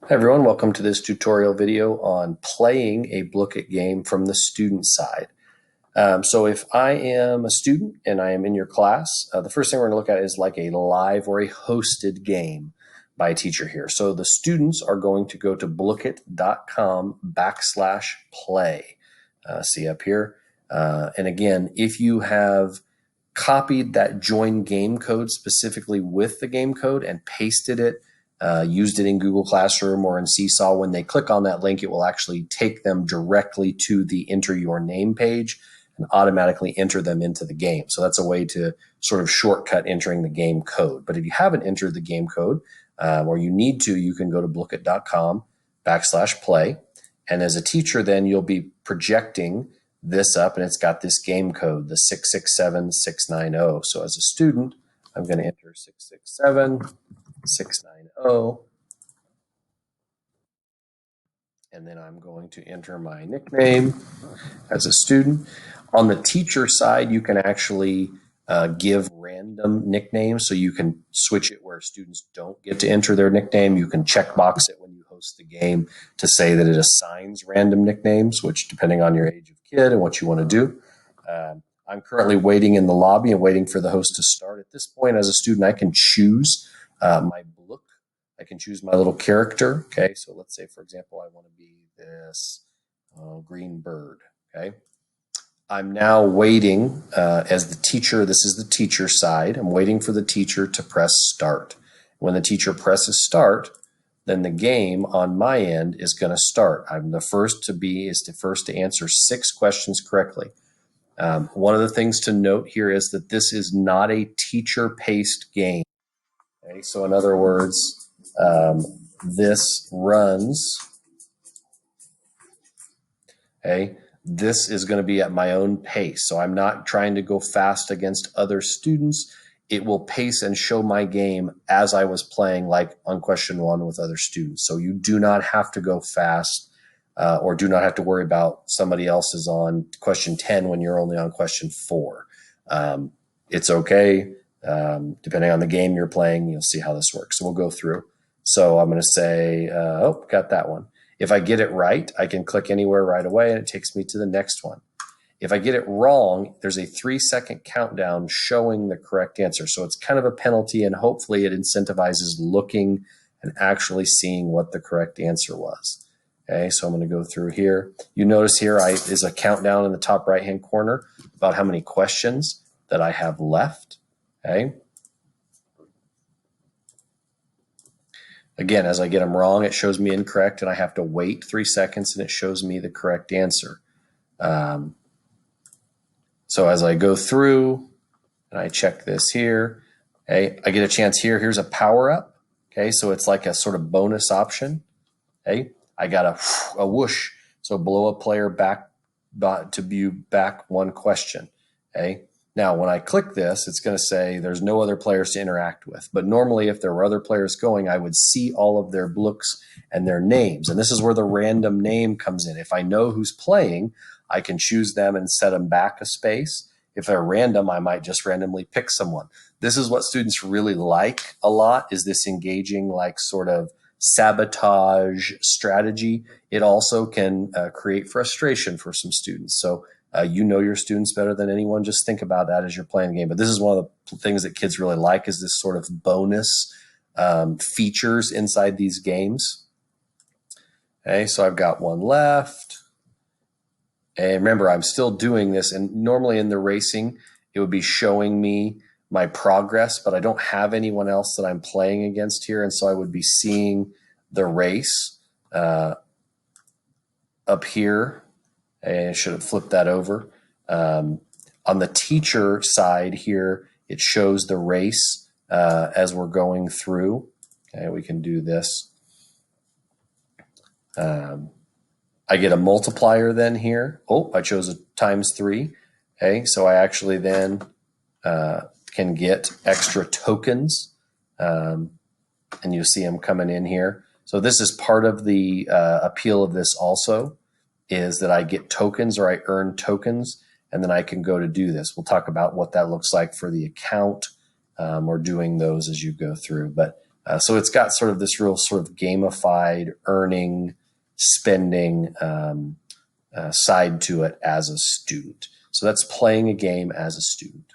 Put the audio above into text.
Hi everyone, welcome to this tutorial video on playing a Blooket game from the student side. So if I am a student and I am in your class, the first thing we're going to look at is like a live or a hosted game by a teacher here. So the students are going to go to blooket.com/play. See up here. And again, if you have copied that join game code specifically with the game code and pasted it, used it in Google Classroom or in Seesaw, when they click on that link, it will actually take them directly to the enter your name page and automatically enter them into the game. So that's a way to sort of shortcut entering the game code. But if you haven't entered the game code or you need to, you can go to blooket.com/play. And as a teacher, then you'll be projecting this up, and it's got this game code, the 667690. So as a student, I'm going to enter 667690, and then I'm going to enter my nickname as a student. On the teacher side, you can actually give random nicknames, so you can switch it where students don't get to enter their nickname. You can checkbox it when you host the game to say that it assigns random nicknames, which depending on your age of kid and what you want to do. I'm currently waiting in the lobby and waiting for the host to start. At this point, as a student, I can choose my book. I can choose my little character. Okay, so let's say, for example, I want to be this green bird. Okay, I'm now waiting as the teacher. This is the teacher side. I'm waiting for the teacher to press start. When the teacher presses start, then the game on my end is going to start. I'm the first to answer 6 questions correctly. One of the things to note here is that this is not a teacher-paced game. Okay, so in other words, this runs. Okay, this is going to be at my own pace. So I'm not trying to go fast against other students. It will pace and show my game as I was playing, like on question 1 with other students. So you do not have to go fast or do not have to worry about somebody else is on question 10 when you're only on question 4. It's okay. Depending on the game you're playing, you'll see how this works. So we'll go through. So I'm going to say, got that one. If I get it right, I can click anywhere right away and it takes me to the next one. If I get it wrong, there's a 3-second countdown showing the correct answer. So it's kind of a penalty, and hopefully it incentivizes looking and actually seeing what the correct answer was. Okay, so I'm going to go through here. You notice here is a countdown in the top right-hand corner about how many questions that I have left. Okay. Again, as I get them wrong, it shows me incorrect, and I have to wait 3 seconds, and it shows me the correct answer. So as I go through and I check this here, okay, I get a chance here. Here's a power up. Okay, so it's like a sort of bonus option. Okay, I got a whoosh. So blow a player back to view back 1 question. Okay, now when I click this, it's going to say there's no other players to interact with. But normally, if there were other players going, I would see all of their books and their names. And this is where the random name comes in. If I know who's playing, I can choose them and set them back a space. If they're random, I might just randomly pick someone. This is what students really like a lot, is this engaging, like sort of sabotage strategy. It also can create frustration for some students. So you know your students better than anyone. Just think about that as you're playing the game. But this is one of the things that kids really like, is this sort of bonus features inside these games. Okay, so I've got one left. And remember, I'm still doing this, and normally in the racing, it would be showing me my progress, but I don't have anyone else that I'm playing against here, and so I would be seeing the race up here. And I should have flipped that over. On the teacher side here, it shows the race as we're going through. Okay, we can do this. I get a multiplier then here. Oh, I chose a ×3. Okay, so I actually then can get extra tokens, and you'll see them coming in here. So this is part of the appeal of this also, is that I get tokens, or I earn tokens, and then I can go to do this. We'll talk about what that looks like for the account or doing those as you go through. But So it's got sort of this real sort of gamified earning, spending side to it as a student. So that's playing a game as a student.